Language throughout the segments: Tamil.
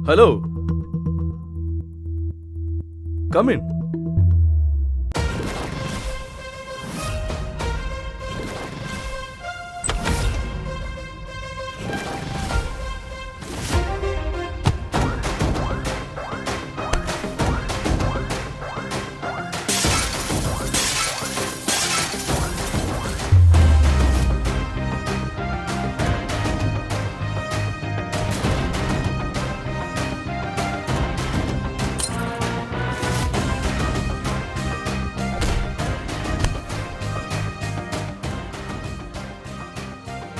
Hello, come in.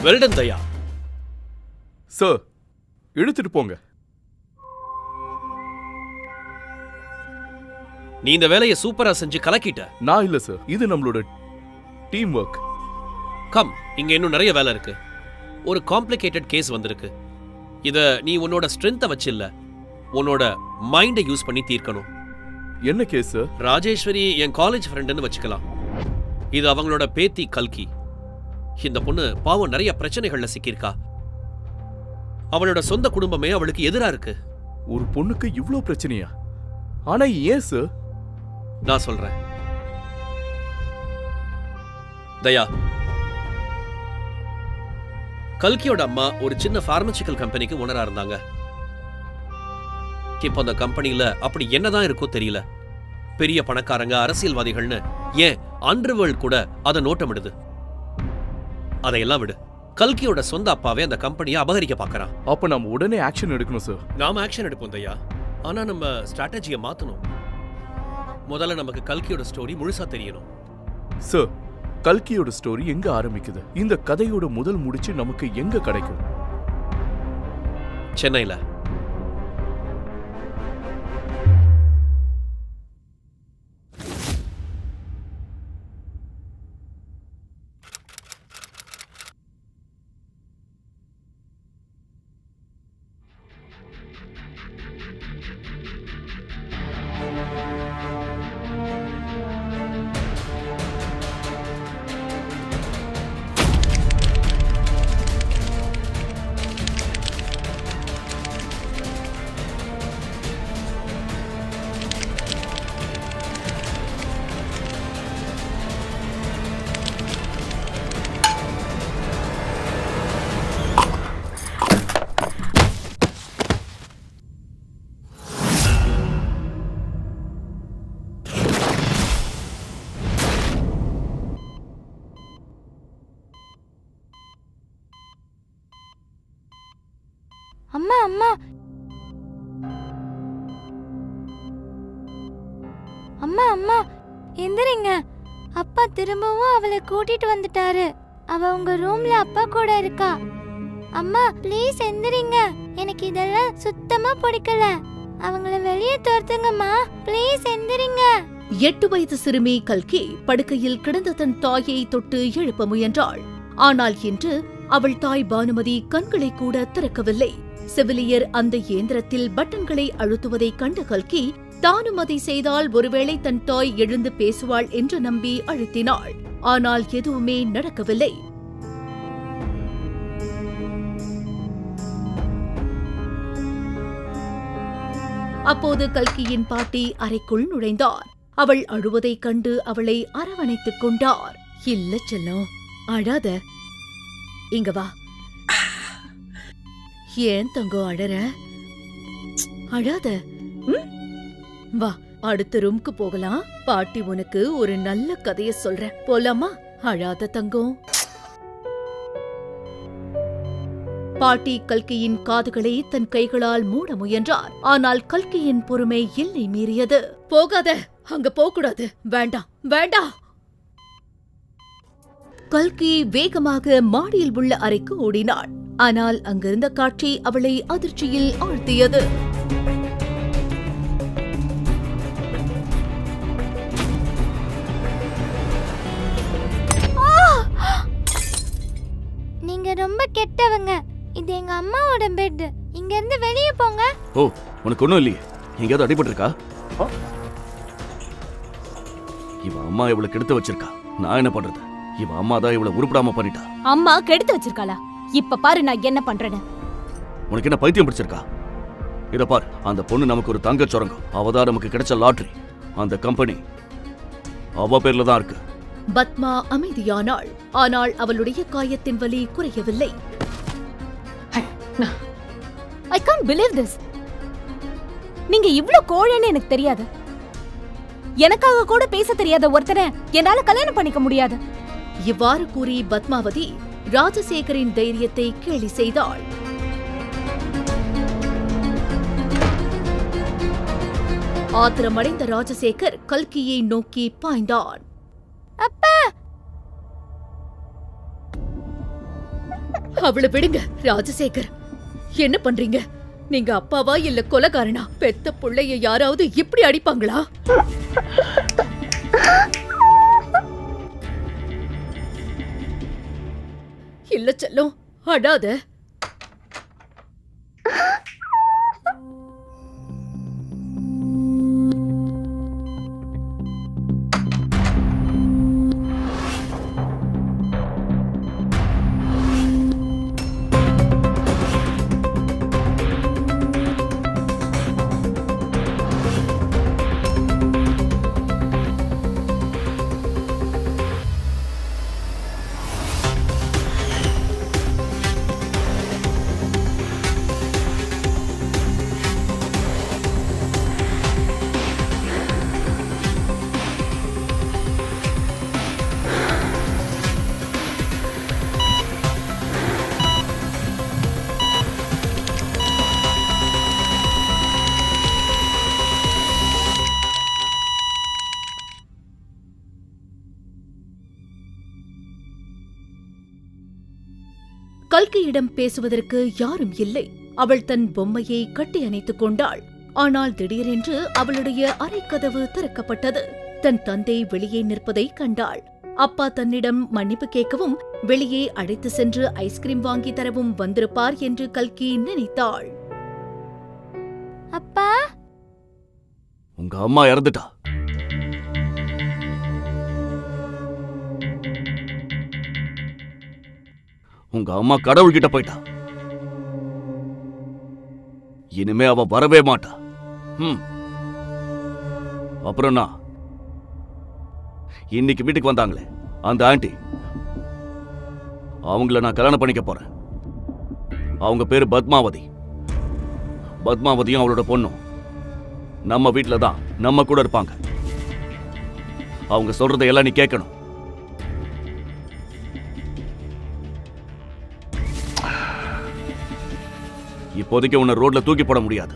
Well done Daya. Sir, இழுத்துட்டு போங்க. நீ இந்த வேலையை சூப்பரா செஞ்சு கலக்கிட்ட. நான் இல்ல சார், இது நம்மளோட டீம் ஒர்க். கம், இங்க இன்னும் நிறைய வேலை இருக்கு. ஒரு காம்ப்ளிகேட்டட் கேஸ் வந்திருக்கு. இத நீ உன்னோட ஸ்ட்ரென்த்தை வச்சு இல்ல, உன்னோட மைண்டை யூஸ் பண்ணி தீர்க்கணும். என்ன கேஸ் சார்? ராஜேஸ்வரி என் காலேஜ் ஃப்ரெண்டுன்னு வச்சுக்கலாம். இது அவங்களோட பேத்தி கல்கி. இந்த பொண்ணு பாவம் நிறைய பிரச்சனைகள்ல சிக்கியிருக்கா. அவளோட சொந்த குடும்பமே அவளுக்கு எதிரா இருக்கு. ஒரு பொண்ணுக்கு இவ்ளோ பிரச்சனையா? ஆனா ஏன் சார்? நான் சொல்றேன் தயா. கல்கியோட அம்மா ஒரு சின்ன பார்மசிக்கல் கம்பெனிக்கு ஓனரா இருந்தாங்க. இப்போ அந்த கம்பெனில அப்படி என்னதான் இருக்கோ தெரியல. பெரிய பணக்காரங்க, அரசியல்வாதிகள்னு ஏன் அண்டர்வேர்ல்ட் கூட அதை நோட்டமிடுது. அதையெல்லாம் விடு. கல்கியோட சொந்த அப்பாவே அந்த கம்பெனியை அபகரிக்க பார்க்கறான். அப்ப நாம உடனே ஆக்ஷன் எடுக்கணும் சார். நாம ஆக்ஷன் எடுப்போம் தயா. ஆனா நம்ம ஸ்ட்ராட்டஜியை மாத்தணும். முதல்ல நமக்கு கல்கியோட ஸ்டோரி முழுசா தெரியணும். சார், கல்கியோட ஸ்டோரி எங்க ஆரம்பிக்குது? இந்த கதையோட முதல் முடிச்சு நமக்கு எங்க கிடைக்கும்? சென்னையில. அம்மா அம்மா அம்மா அம்மா எந்திரிங்க. அப்பா திரும்பவும் அவளை கூட்டிட்டு வந்துட்டாரு. அவ உங்க ரூம்ல அப்பா கூட இருக்கா. அம்மா ப்ளீஸ் எந்திரிங்க. எனக்கு இதெல்லாம் சுத்தமா பிடிக்கல. அவங்கள வெளியே துரத்துங்கம்மா. ப்ளீஸ் எந்திரிங்க. 8 வயது சிறுமி கல்கி படுக்கையில் கிடந்த தன் தாயை தொட்டு எழுப்ப முயன்றாள். ஆனால் இன்று அவள் தாய் பானுமதி கண்களை கூட திறக்கவில்லை. செவிலியர் அந்த இயந்திரத்தில் பட்டன்களை அழுத்துவதை கண்ட கல்கி தானும் அதை செய்தால் ஒருவேளை தன் தாய் எழுந்து பேசுவாள் என்று நம்பி அழுத்தினாள். ஆனால் எதுவுமே நடக்கவில்லை. அப்போது கல்கியின் பாட்டி அறைக்குள் நுழைந்தார். அவள் அழுவதைக் கண்டு அவளை அரவணைத்துக் கொண்டார். இல்ல செல்லம், அழாத, இங்க வா. ஏன் தங்கம் அழற? அழாத, வா, அடுத்த ரூம்க்கு போகலாம். பாட்டி உனக்கு ஒரு நல்ல கதைய சொல்றேன், போலாமா? அழாத தங்கம். பாட்டி கல்கியின் காதுகளை தன் கைகளால் மூட முயன்றார். ஆனால் கல்கியின் பொறுமை எல்லை மீறியது. போகாத, அங்க போகக்கூடாது, வேண்டாம் வேண்டாம். கல்கி வேகமாக மாடியில் உள்ள அறைக்கு ஓடினாள். ஆனால் அங்கிருந்த காட்சி அவளை அதிர்ச்சியில் ஆழ்த்தியது. நீங்க ரொம்ப கெட்டவங்க. இது எங்க அம்மாவோட பெட். இங்க இருந்து வெளியே போங்க. ஓ, உனக்கு ஒண்ணும் இல்லையே? எங்கேயாவது அடிபட்டு இருக்கா? இவன் அம்மா இவளை கெடுத்து வச்சிருக்கா. நான் என்ன பண்றது? இவ அம்மா தான் இவளை உருப்படாம பண்ணிட்டா. அம்மா கெடுத்து வச்சிருக்காளா? இப்ப பாரு நான் என்ன பண்றேன்னு. உனக்கு என்ன பைத்தியம் பிடிச்சிருக்கா? இத பாரு, அந்த பொண்ணு நமக்கு ஒரு தங்க சுரங்கம். அவதான் நமக்கு கிடைச்ச லாட்டரி. அந்த கம்பெனி அவ பேர்ல தான் இருக்கு. பத்மா அமைதியானாள். ஆனால் அவளுடைய காயத்தின் வலி குறையவில்லை. I can't believe this. நீங்க இவ்ளோ கோழைன்னு எனக்கு தெரியாது. எனக்காக கூட பேச தெரியாத ஒருத்தரை என்னால கல்யாணம் பண்ணிக்க முடியாது. இவ்வாறு கூறி பத்மாவதி ராஜசேகரின் தைரியத்தை கேலி செய்தாள். ஆத்திரமடைந்த ராஜசேகர் கல்கியை நோக்கி பாய்ந்தான். அப்பா, அவளை விடுங்க ராஜசேகர். என்ன பண்றீங்க? நீங்க அப்பாவா இல்ல கொலைகாரனா? பெத்த புள்ளைய யாராவது இப்படி அடிப்பாங்களா? இல்ல செல்லம், அடாத. கல்கியிடம் பேசுவதற்கு யாரும் இல்லை. அவள் தன் பொம்மையை கட்டி அணைத்துக் கொண்டாள். ஆனால் திடீரென்று அவளுடைய அறைக்கதவு திறக்கப்பட்டது. தன் தந்தை வெளியே நிற்பதை கண்டாள். அப்பா தன்னிடம் மன்னிப்பு கேட்கவும் வெளியே அழைத்து சென்று ஐஸ்கிரீம் வாங்கி தரவும் வந்திருப்பார் என்று கல்கி நினைத்தாள். அப்பா, உங்க அம்மா இறந்துட்டா. உங்க அம்மா கடவுள்கிட்ட போயிட்டா. இனிமே அவ வரவே மாட்டா. அப்புறம் நான் இன்னைக்கு வீட்டுக்கு வந்தாங்களே அந்த ஆண்டி, அவங்கள நான் கல்யாணம் பண்ணிக்க போறேன். அவங்க பேரு பத்மாவதி. பத்மாவதியும் அவளோட பொண்ணும் நம்ம வீட்டுல தான் நம்ம கூட இருப்பாங்க. அவங்க சொல்றதை எல்லாம் நீ கேட்கணும். இப்போதைக்கு உன்னை ரோட்ல தூக்கி போட முடியாது.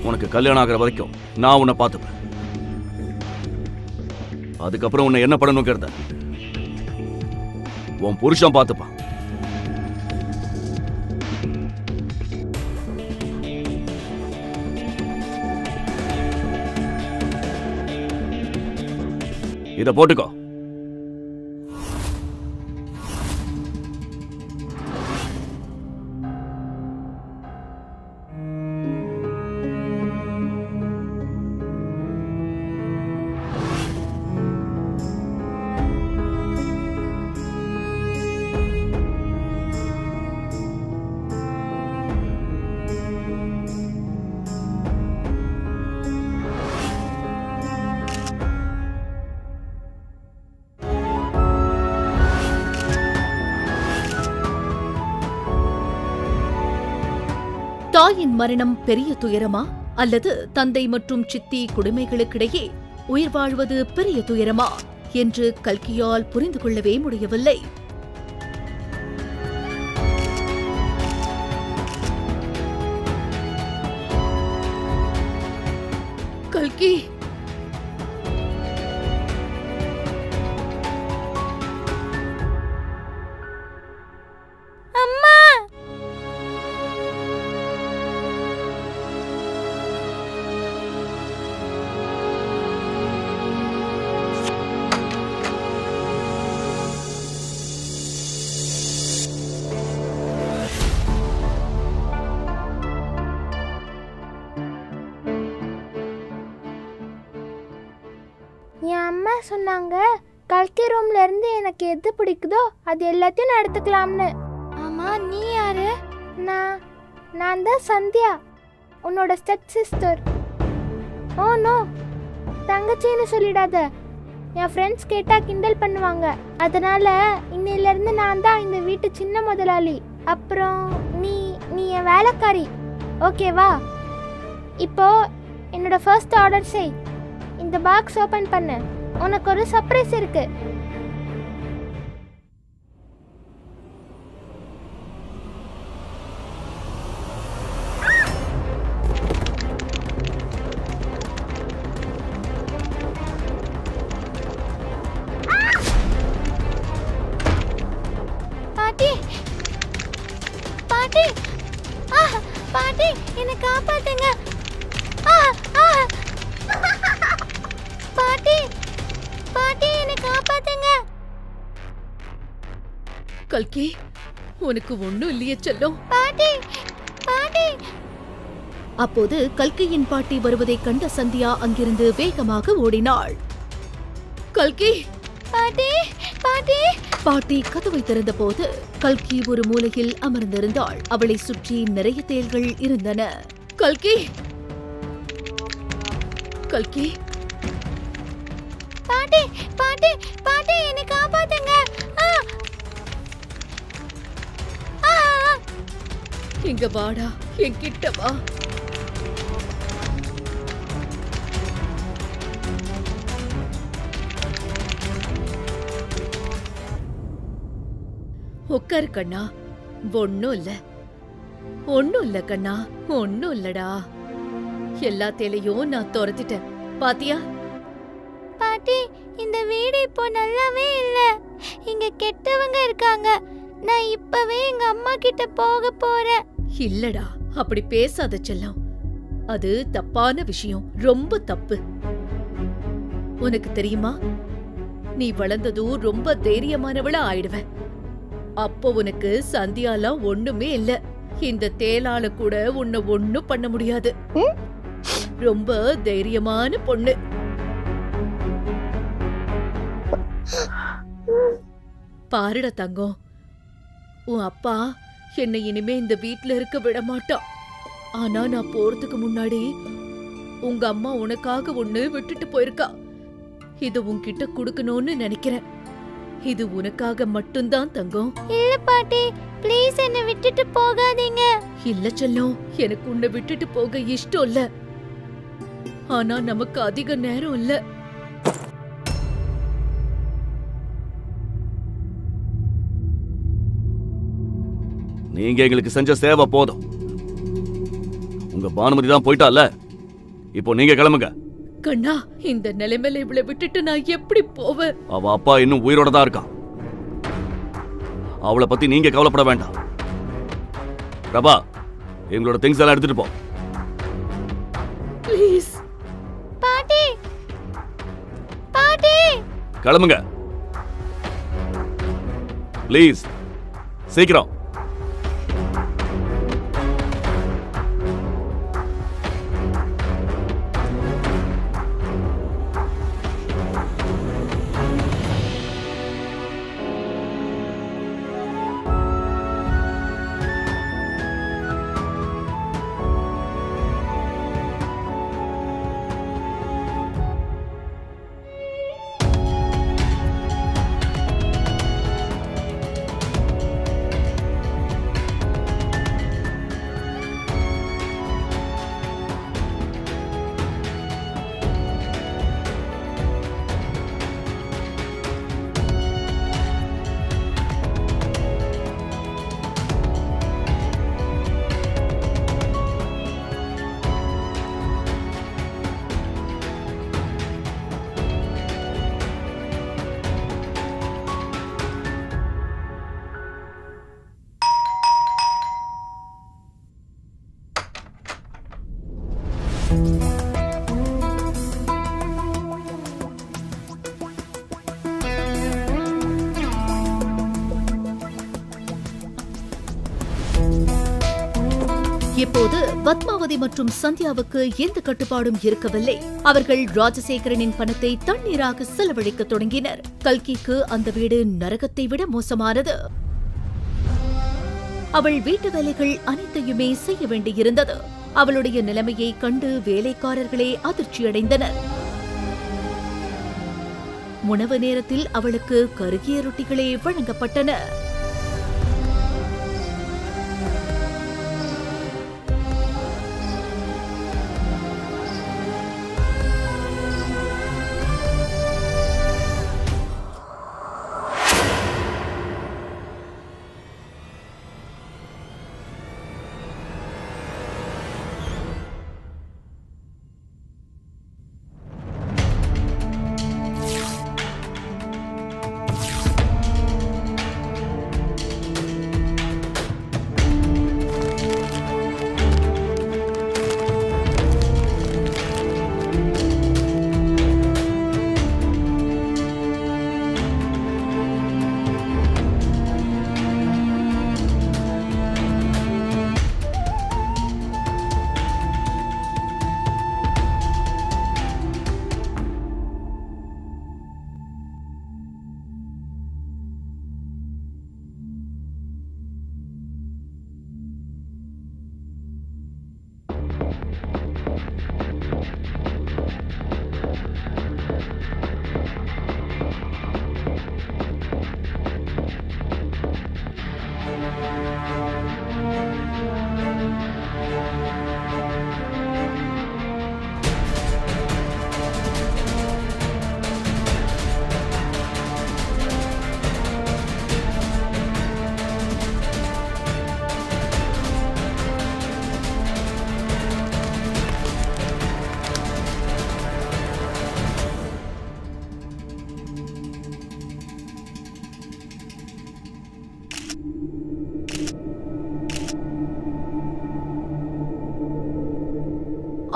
உனக்கு கல்யாணம் ஆகிற வரைக்கும் நான் உன்னை பார்த்துப்பேன். அதுக்கப்புறம் உன்னை என்ன பண்ணணுங்கிறத உன் புருஷன் பார்த்துப்பான். இத போட்டுக்கோ. தாயின் மரணம் பெரிய துயரமா அல்லது தந்தை மற்றும் சித்தி குடுமைகளுக்கிடையே உயிர் வாழ்வது பெரிய துயரமா என்று கல்கியால் புரிந்து கொள்ளவே முடியவில்லை. கல்கி, அம்மா, என் அம்மா சொன்னாங்க கல்கி ரூம்ல இருந்து எனக்கு எது பிடிக்குதோ அது எல்லாத்தையும் நான் எடுத்துக்கலாம்னு. ஆமா, நீ யாரு? நான் தான் சந்தியா, உன்னோட ஸ்டெப் சிஸ்டர். ஓ நோ, தங்கச்சின்னு சொல்லிடாத. என் ஃப்ரெண்ட்ஸ் கேட்டா கிண்டல் பண்ணுவாங்க. அதனால இன்னையில இருந்து நான் தான் இந்த வீட்டு சின்ன முதலாளி. அப்புறம் நீ என் வேலைக்காரி, ஓகேவா? இப்போ என்னோட ஃபர்ஸ்ட் ஆர்டர் செய். இந்த பாக்ஸ் ஓபன் பண்ணு, உனக்கு ஒரு சர்ப்ரைஸ் இருக்கு. பாட்டி, பாட்டி, பாட்டி, என்னை காப்பாத்துங்க. பாட்டி, பாட்டி, என்னை காப்பாத்துங்க. கல்கி, உனக்கு ஒண்ணும் இல்லையே செல்லம். பாட்டி, பாட்டி. அப்போது கல்கியின் பாட்டி வருவதைக் கண்ட சந்தியா அங்கிருந்து வேகமாக ஓடினாள். கல்கி! பாட்டி, பாட்டி. பாட்டி கதவை திறந்தபோது கல்கி ஒரு மூலையில் அமர்ந்திருந்தாள். அவளை சுற்றி நிறைய தேள்கள் இருந்தன. கல்கி! கல்கி! பாட்டி, பாட்டி, பாட்டி, என்னை காப்பாத்துங்க. இங்க வாடா, என்கிட்ட வா. உட்காரு கண்ணா. ஒண்ணும் இல்ல கண்ணா, ஒண்ணும் இல்லடா. எல்லாத்தையும் நான் துரத்திட்டேன், பாத்தியா? பாட்டி, இந்த வீடு இப்போ நல்லாவே இல்ல. இங்க கெட்டவங்க இருக்காங்க. நான் இப்பவே எங்க அம்மா கிட்ட போக போறேன். இல்லடா, அப்படி பேசாத செல்லம். அது தப்பான விஷயம், ரொம்ப தப்பு. உனக்கு தெரியுமா, நீ வளர்ந்ததும் ரொம்ப தைரியமானவளா ஆயிடுவ. அப்போ உனக்கு சந்தியாலாம் ஒண்ணுமே இல்ல. இந்த தேளால கூட உன்னை ஒண்ணும் பண்ண முடியாது. ரொம்ப தைரியமான பொண்ணு. பாருடா தங்கம், உன் அப்பா என்னை இனிமே இந்த வீட்ல இருக்க விட மாட்டான். ஆனா நான் போறதுக்கு முன்னாடி உங்க அம்மா உனக்காக ஒண்ணு விட்டுட்டு போயிருக்கா. இது உன்கிட்ட குடுக்கணும்னு நினைக்கிறேன். இது உனக்காக மட்டும்தான் தங்கம். இல்ல பாட்டி, ப்ளீஸ் என்னை விட்டுட்டு போகாதீங்க. இல்ல செல்லம், எனக்கு உன்னை விட்டுட்டு போக இஷ்டம் இல்ல. ஆனா நமக்கு அதிக நேரம் இல்ல. நீங்க எங்களுக்கு செஞ்ச சேவை போதும். உங்க பானுமதி தான் போயிட்டால, இப்போ நீங்க கிளம்புங்க. கண்ணா, இந்த நிலைமையில இவளை விட்டுட்டு நான் எப்படி போவேன்? அவ அப்பா இன்னும் உயிரோட தான் இருக்கான். அவளை பத்தி நீங்க கவலைப்பட வேண்டாம். பிரபா, எங்களோட திங்ஸ் எல்லாம் எடுத்துட்டு போ. ப்ளீஸ் பாட்டி, பாட்டி. கிளம்புங்க ப்ளீஸ், சீக்கிரம். இப்போது பத்மாவதி மற்றும் சந்தியாவுக்கு எந்த கட்டுப்பாடும் இருக்கவில்லை. அவர்கள் ராஜசேகரனின் பணத்தை தண்ணீராக செலவழிக்க தொடங்கினர். கல்கிக்கு அந்த வீடு நரகத்தை விட மோசமானது. அவள் வீட்டு வேலைகள் அனைத்தையுமே செய்ய வேண்டியிருந்தது. அவளுடைய நிலைமையை கண்டு வேலைக்காரர்களே அதிர்ச்சியடைந்தனர். உணவு நேரத்தில் அவளுக்கு கருகிய ரொட்டிகளே வழங்கப்பட்டன.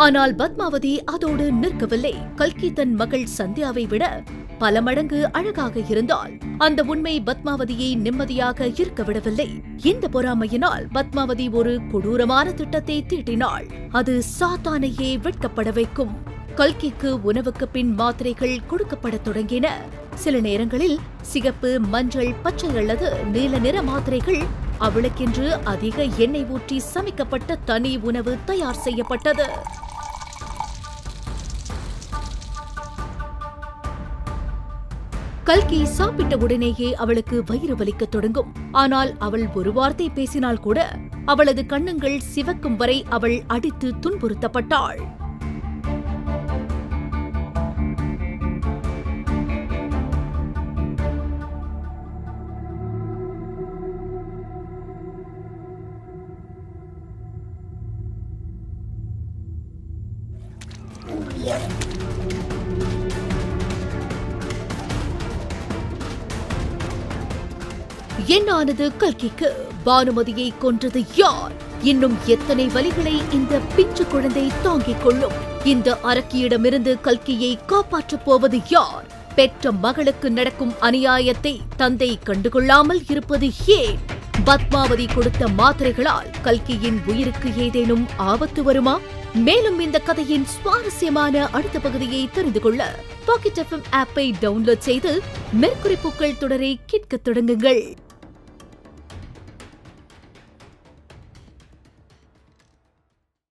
ஆனால் பத்மாவதி அதோடு நிற்கவில்லை. கல்கி தன் மகள் சந்தியாவை விட பல மடங்கு அழகாக இருந்தால் அந்த உண்மை பத்மாவதியை நிம்மதியாக இருக்க விடவில்லை. இந்த பொறாமையினால் பத்மாவதி ஒரு கொடூரமான திட்டத்தை தீட்டினாள். அது சாத்தானையே வெட்கப்பட வைக்கும். கல்கிக்கு உணவுக்கு பின் மாத்திரைகள் கொடுக்கப்படத் தொடங்கின. சில நேரங்களில் சிகப்பு, மஞ்சள், பச்சை அல்லது நீல நிற மாத்திரைகள். அவளுக்கென்று அதிக எண்ணெய் ஊற்றி சமைக்கப்பட்ட தனி உணவு தயார் செய்யப்பட்டது. கல்கி சாப்பிட்ட உடனேயே அவளுக்கு வயிறு வலிக்கத் தொடங்கும். ஆனால் அவள் ஒரு வார்த்தை பேசினால் கூட அவளது கன்னங்கள் சிவக்கும் வரை அவள் அடித்து துன்புறுத்தப்பட்டாள். என்னானது கல்கிக்கு? பானுமதியை கொன்றது யார்? இன்னும் எத்தனை வலிகளை இந்த பிஞ்சு குழந்தை தாங்கிக் கொள்ளும்? இந்த அரக்கியிடமிருந்து கல்கியை காப்பாற்றப் போவது யார்? பெற்ற மகளுக்கு நடக்கும் அநியாயத்தை தந்தை கண்டுகொள்ளாமல் இருப்பது ஏன்? பத்மாவதி கொடுத்த மாத்திரைகளால் கல்கியின் உயிருக்கு ஏதேனும் ஆபத்து வருமா? மேலும் இந்த கதையின் சுவாரஸ்யமான அடுத்த பகுதியை தெரிந்து கொள்ள பாக்கெட் FM ஆப்பை டவுன்லோட் செய்து மெர்க்குரி பூக்கள் தொடரை கேட்கத் தொடங்குங்கள்.